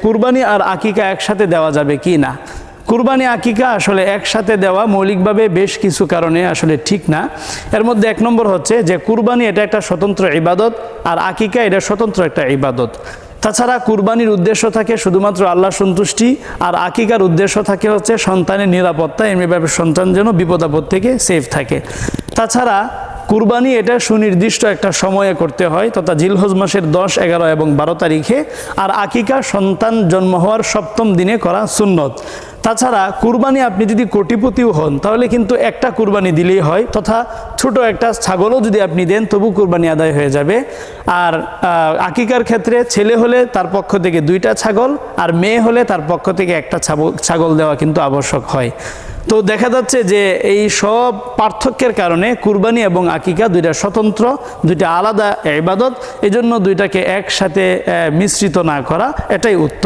কুরবানি আর আকিকা একসাথে দেওয়া যাবে কি না। কুরবানি আকিকা আসলে একসাথে দেওয়া মৌলিকভাবে বেশ কিছু কারণে আসলে ঠিক না। এর মধ্যে এক নম্বর হচ্ছে যে কুরবানি এটা একটা স্বতন্ত্র ইবাদত, আর আকিকা এটা স্বতন্ত্র একটা ইবাদত। তাছাড়া কুরবানির উদ্দেশ্য থাকে শুধুমাত্র আল্লাহ সন্তুষ্টি, আর আকিকার উদ্দেশ্য থাকে হচ্ছে সন্তানের নিরাপত্তা, এমনিভাবে সন্তান যেন বিপদ আপদ থেকে সেফ থাকে। তাছাড়া কুরবানি এটা সুনির্দিষ্ট একটা সময়ে করতে হয়, তথা জিলহজ মাসের 10, 11 এবং 12 তারিখে, আর আকিকা সন্তান জন্ম হওয়ার 7ম দিনে করা সুন্নত। তাছাড়া কুরবানি আপনি যদি কোটিপতিও হন তাহলে কিন্তু একটা কুরবানি দিলেই হয়, তথা ছোট একটা ছাগলও যদি আপনি দেন তবু কুরবানি আদায় হয়ে যাবে। আর আকিকার ক্ষেত্রে ছেলে হলে তার পক্ষ থেকে 2টা ছাগল, আর মেয়ে হলে তার পক্ষ থেকে একটা ছাগল দেওয়া কিন্তু আবশ্যক হয়। তো দেখা যাচ্ছে যে এই সব পার্থক্যের কারণে কুরবানি এবং আকিকা দুইটা স্বতন্ত্র, দুইটা আলাদা ইবাদত, এজন্য দুইটাকে একসাথে মিশ্রিত না করা এটাই উত্তম।